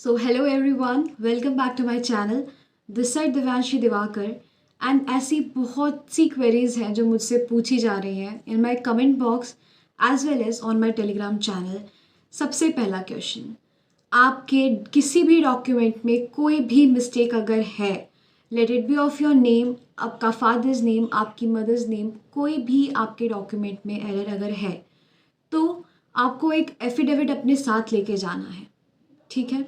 So hello everyone, welcome back to my channel. This side Divyanshi Diwakar and ऐसी बहुत सी queries हैं जो मुझसे पूछी जा रही हैं in my comment box as well as on my Telegram channel. सबसे पहला क्वेश्चन, आपके किसी भी डॉक्यूमेंट में कोई भी मिस्टेक अगर है, let it be of your name, आपका फादर्स नेम, आपकी मदर्स नेम, कोई भी आपके डॉक्यूमेंट में एरर अगर है तो आपको एक एफिडेविट अपने साथ लेके जाना है. ठीक है.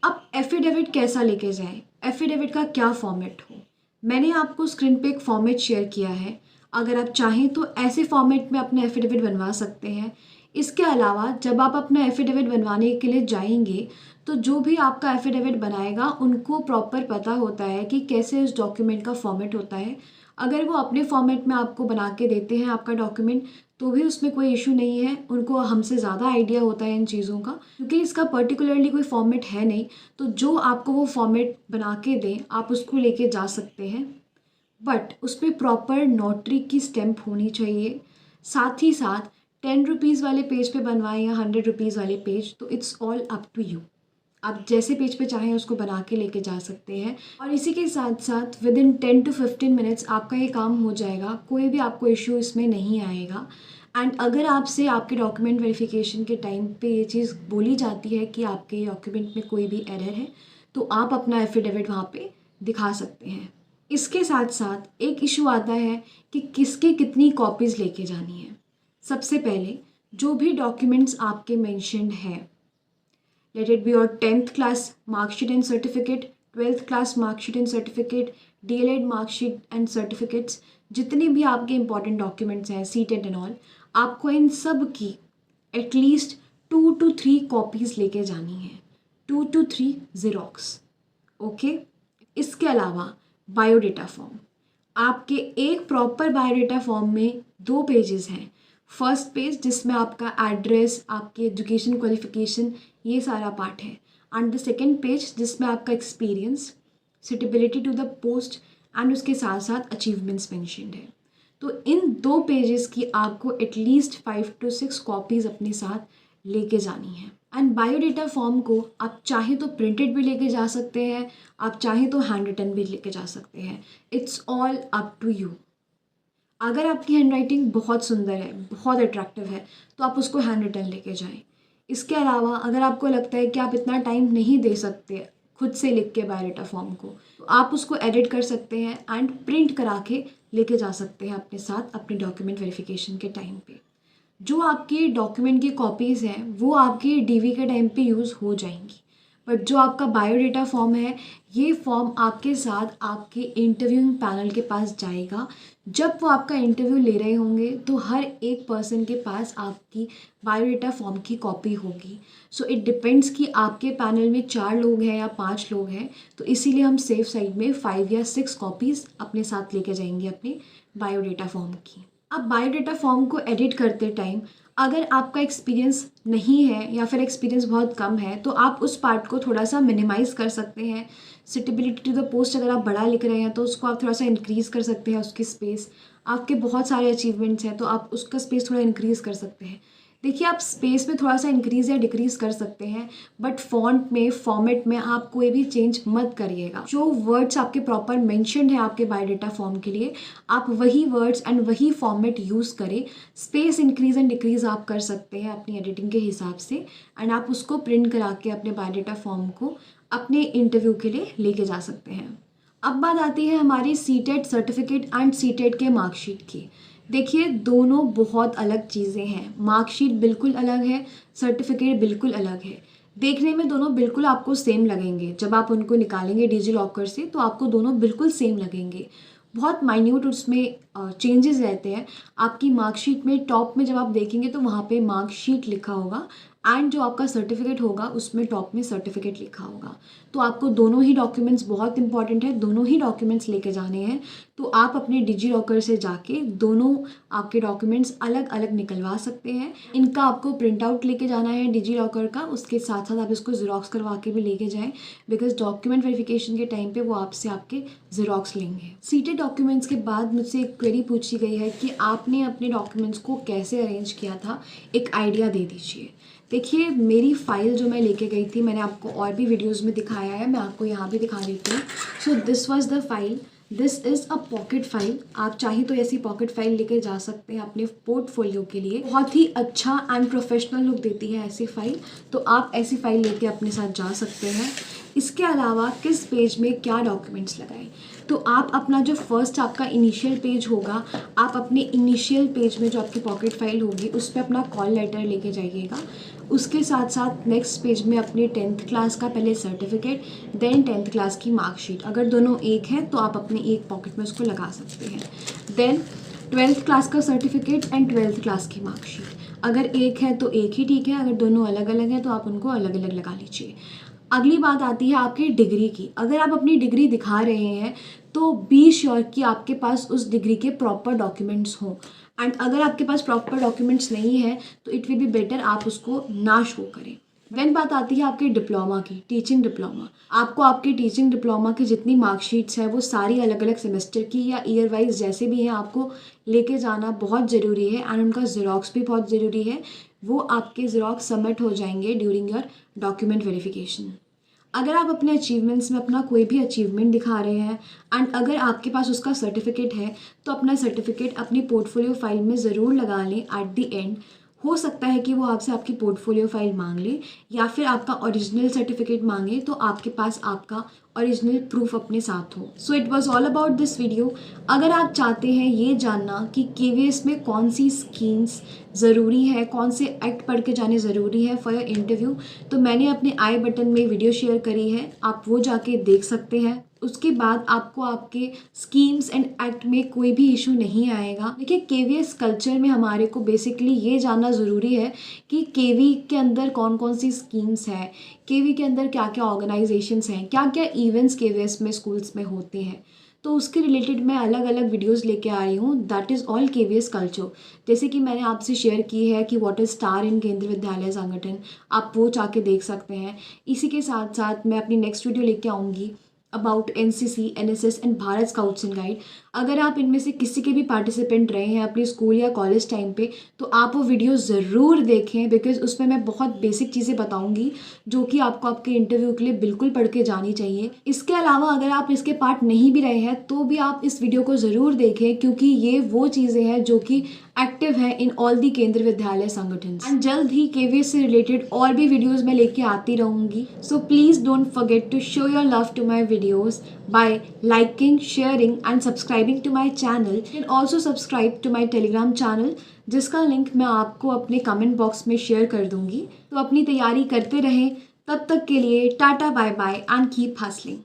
अब एफिडेविट कैसा लेके जाएं, एफिडेविट का क्या फॉर्मेट हो, मैंने आपको स्क्रीन पे एक फॉर्मेट शेयर किया है. अगर आप चाहें तो ऐसे फॉर्मेट में अपना एफिडेविट बनवा सकते हैं. इसके अलावा जब आप अपना एफिडेविट बनवाने के लिए जाएंगे तो जो भी आपका एफिडेविट बनाएगा उनको प्रॉपर पता होता है कि कैसे उस डॉक्यूमेंट का फॉर्मेट होता है. अगर वो अपने फॉर्मेट में आपको बना के देते हैं आपका डॉक्यूमेंट तो भी उसमें कोई इशू नहीं है. उनको हमसे ज़्यादा आइडिया होता है इन चीज़ों का, क्योंकि इसका पर्टिकुलरली कोई फॉर्मेट है नहीं. तो जो आपको वो फॉर्मेट बना के दें आप उसको लेके जा सकते हैं, बट उसमें प्रॉपर नोटरी की स्टैम्प होनी चाहिए. साथ ही साथ 10 रुपीज़ वाले पेज पे बनवाएं या 100 रुपीज़ वाले पेज, तो it's all up to you. आप जैसे पेज पे चाहें उसको बना के लेके जा सकते हैं. और इसी के साथ साथ विद इन 10 to 15 मिनट्स आपका ये काम हो जाएगा. कोई भी आपको इशू इसमें नहीं आएगा. एंड अगर आपसे आपके डॉक्यूमेंट वेरिफिकेशन के टाइम पे ये चीज़ बोली जाती है कि आपके डॉक्यूमेंट में कोई भी एरर है तो आप अपना एफिडेविट वहाँ पे दिखा सकते हैं. इसके साथ साथ एक इशू आता है कि किसकी कितनी कॉपीज़ लेके जानी है. सबसे पहले जो भी डॉक्यूमेंट्स आपके मेंशन्ड हैं, let it be your 10th class mark sheet and certificate, 12th class mark sheet and certificate, DLED mark sheet and certificates, जितने भी आपके इंपॉर्टेंट डॉक्यूमेंट्स हैं, सीटेट एंड ऑल, आपको इन सब की एटलीस्ट 2 to 3 कॉपीज़ लेके जानी है. 2 to 3 ज़ेरॉक्स. ओके. इसके अलावा बायोडेटा फॉर्म, आपके एक प्रॉपर बायोडेटा फॉर्म में 2 पेजेस हैं. फर्स्ट पेज जिसमें आपका एड्रेस, आपकी एजुकेशन क्वालिफिकेशन, ये सारा पार्ट है. एंड द सेकेंड पेज जिसमें आपका experience, suitability to the post and उसके साथ साथ अचीवमेंट्स मेंशन्ड है. तो इन 2 पेजेस की आपको एटलीस्ट 5 to 6 कॉपीज़ अपने साथ लेके जानी है. एंड बायोडेटा फॉर्म को आप चाहे तो प्रिंटेड भी लेके जा सकते हैं, आप चाहे तो हैंड रिटन भी लेके जा सकते हैं. It's all up to you. अगर आपकी हैंड राइटिंग बहुत सुंदर है, बहुत अट्रैक्टिव है, तो आप उसको हैंड रिटन लेके जाएं. इसके अलावा अगर आपको लगता है कि आप इतना टाइम नहीं दे सकते खुद से लिख के बायोडेटा फॉर्म को, तो आप उसको एडिट कर सकते हैं एंड प्रिंट करा के लेके जा सकते हैं अपने साथ अपने डॉक्यूमेंट वेरिफिकेशन के टाइम पे. जो आपके डॉक्यूमेंट की कॉपीज़ हैं वो आपके डीवी के टाइम पे यूज़ हो जाएंगी, बट जो आपका बायोडेटा फॉर्म है ये फॉर्म आपके साथ आपके इंटरव्यूइंग पैनल के पास जाएगा. जब वो आपका इंटरव्यू ले रहे होंगे तो हर एक पर्सन के पास आपकी बायोडेटा फॉर्म की कॉपी होगी. सो इट डिपेंड्स कि आपके पैनल में 4 लोग हैं या 5 लोग हैं, तो इसीलिए हम सेफ साइड में 5 या 6 कॉपीज़ अपने साथ लेके जाएंगे अपने बायोडेटा फॉर्म की. अब बायोडेटा फॉर्म को एडिट करते टाइम अगर आपका एक्सपीरियंस नहीं है या फिर एक्सपीरियंस बहुत कम है तो आप उस पार्ट को थोड़ा सा मिनिमाइज़ कर सकते हैं. सुटेबिलिटी टू द पोस्ट अगर आप बड़ा लिख रहे हैं तो उसको आप थोड़ा सा इंक्रीज़ कर सकते हैं, उसकी स्पेस. आपके बहुत सारे अचीवमेंट्स हैं तो आप उसका स्पेस थोड़ा इंक्रीज़ कर सकते हैं. देखिए, आप स्पेस में थोड़ा सा इंक्रीज़ या डिक्रीज़ कर सकते हैं, बट फॉन्ट में, फॉर्मेट में आप कोई भी चेंज मत करिएगा. जो वर्ड्स आपके प्रॉपर मेंशन्ड है आपके बायोडेटा फॉर्म के लिए, आप वही वर्ड्स एंड वही फॉर्मेट यूज़ करें. स्पेस इंक्रीज़ एंड डिक्रीज़ आप कर सकते हैं अपनी एडिटिंग के हिसाब से, एंड आप उसको प्रिंट करा के अपने बायोडेटा फॉर्म को अपने इंटरव्यू के लिए लेके जा सकते हैं. अब बात आती है हमारी सीटेट सर्टिफिकेट एंड सीटेट के मार्कशीट की. देखिए, दोनों बहुत अलग चीज़ें हैं. मार्कशीट बिल्कुल अलग है, सर्टिफिकेट बिल्कुल अलग है. देखने में दोनों बिल्कुल आपको सेम लगेंगे. जब आप उनको निकालेंगे डिजी लॉकर से तो आपको दोनों बिल्कुल सेम लगेंगे. बहुत माइन्यूट उसमें चेंजेस रहते हैं. आपकी मार्कशीट में टॉप में जब आप देखेंगे तो वहाँ पे मार्कशीट लिखा होगा, एंड जो आपका सर्टिफिकेट होगा उसमें टॉप में सर्टिफिकेट लिखा होगा. तो आपको दोनों ही डॉक्यूमेंट्स बहुत इंपॉर्टेंट है, दोनों ही डॉक्यूमेंट्स लेके जाने हैं. तो आप अपने डिजी लॉकर से जाके दोनों आपके डॉक्यूमेंट्स अलग अलग निकलवा सकते हैं. इनका आपको प्रिंट आउट लेके जाना है डिजी लॉकर का, उसके साथ साथ आप इसको ज़ेरॉक्स करवा के भी लेके जाएं, बिकॉज डॉक्यूमेंट वेरिफिकेशन के टाइम पे वो आपसे आपके ज़ेरॉक्स लेंगे. सीटेड डॉक्यूमेंट्स के बाद मुझसे एक क्वेरी पूछी गई है कि आपने अपने डॉक्यूमेंट्स को कैसे अरेंज किया था, एक आइडिया दे दीजिए। देखिए, मेरी फ़ाइल जो मैं लेके गई थी, मैंने आपको और भी वीडियोज़ में दिखाया है, मैं आपको यहाँ भी दिखा देती हूँ। So this was the file, this is a pocket file. आप चाहे तो ऐसी पॉकेट फाइल लेके जा सकते हैं अपने पोर्टफोलियो के लिए। बहुत ही अच्छा एंड प्रोफेशनल लुक देती है ऐसी फाइल, तो आप ऐसी फाइल लेके अपने साथ जा सकते हैं। इसके अलावा किस पेज में क्या डॉक्यूमेंट्स लगाएं, तो आप अपना जो फर्स्ट आपका इनिशियल पेज होगा, आप अपने इनिशियल पेज में जो आपकी पॉकेट फाइल होगी उस पर अपना कॉल लेटर लेके जाइएगा। उसके साथ साथ नेक्स्ट पेज में अपने 10th क्लास का पहले सर्टिफिकेट, देन 10th क्लास की मार्कशीट। अगर दोनों एक है तो आप अपने एक पॉकेट में उसको लगा सकते हैं। देन 12th क्लास का सर्टिफिकेट एंड 12th क्लास की मार्कशीट। अगर एक है तो एक ही ठीक है, अगर दोनों अलग अलग हैं तो आप उनको अलग अलग लगा लीजिए। अगली बात आती है आपकी डिग्री की। अगर आप अपनी डिग्री दिखा रहे हैं तो बी श्योर कि आपके पास उस डिग्री के प्रॉपर डॉक्यूमेंट्स हों, एंड अगर आपके पास प्रॉपर डॉक्यूमेंट्स नहीं है तो इट विल बी बेटर आप उसको ना शो करें। देन बात आती है आपके डिप्लोमा की, टीचिंग डिप्लोमा। आपको आपकी टीचिंग डिप्लोमा की जितनी मार्कशीट्स हैं वो सारी अलग अलग सेमेस्टर की या ईयर वाइज जैसे भी हैं आपको लेके जाना बहुत ज़रूरी है, एंड उनका ज़ेरॉक्स भी बहुत ज़रूरी है। वो आपके ज़ेरॉक्स सबमिट हो जाएंगे ड्यूरिंग योर डॉक्यूमेंट वेरिफिकेशन। अगर आप अपने अचीवमेंट्स में अपना कोई भी अचीवमेंट दिखा रहे हैं एंड अगर आपके पास उसका सर्टिफिकेट है तो अपना सर्टिफिकेट अपनी पोर्टफोलियो फाइल में ज़रूर लगा लें एट द एंड। हो सकता है कि वो आपसे आपकी पोर्टफोलियो फाइल मांग ले या फिर आपका ओरिजिनल सर्टिफिकेट मांगे, तो आपके पास आपका ओरिजिनल प्रूफ अपने साथ हो। So it was all about this video. अगर आप चाहते हैं ये जानना कि केवीएस में कौन सी स्कीम्स ज़रूरी है, कौन से एक्ट पढ़ के जाने ज़रूरी है फॉर योर इंटरव्यू, तो मैंने अपने आई बटन में वीडियो शेयर करी है, आप वो जाके देख सकते हैं। उसके बाद आपको आपके स्कीम्स एंड एक्ट में कोई भी इशू नहीं आएगा। देखिए, केवीएस कल्चर में हमारे को बेसिकली ये जानना ज़रूरी है कि केवी के अंदर कौन कौन सी स्कीम्स हैं, केवी के अंदर क्या क्या ऑर्गेनाइजेशंस हैं, क्या क्या इवेंट्स केवीएस में स्कूल्स में होते हैं। तो उसके रिलेटेड मैं अलग अलग वीडियोस लेके आ रही हूँ, that is all KVS culture. जैसे कि मैंने आपसे शेयर की है कि व्हाट इज़ स्टार इन केंद्रीय विद्यालय संगठन, आप वो जाके देख सकते हैं। इसी के साथ साथ मैं अपनी नेक्स्ट वीडियो लेके आऊँगी about NCC, NSS and Bharat scouts and guide. अगर आप इनमें से किसी के भी पार्टिसिपेंट रहे हैं अपने स्कूल या कॉलेज टाइम पे, तो आप वो वीडियो ज़रूर देखें, बिकॉज उसमें मैं बहुत बेसिक चीज़ें बताऊंगी जो कि आपको आपके इंटरव्यू के लिए बिल्कुल पढ़ के जानी चाहिए। इसके अलावा अगर आप इसके पार्ट नहीं भी रहे हैं तो भी आप इस वीडियो को ज़रूर देखें, क्योंकि ये वो चीज़ें हैं जो कि एक्टिव है इन ऑल दी केंद्रीय विद्यालय संगठन। एंड जल्द ही केवीएस से रिलेटेड और भी वीडियोस मैं लेके आती रहूँगी। So please don't forget to show your love to my videos by liking, sharing and subscribing to my channel. You can also subscribe to my Telegram channel, जिसका link मैं आपको अपने कमेंट बॉक्स में share कर दूंगी। तो अपनी तैयारी करते रहें, तब तक के लिए tata bye bye and keep hustling.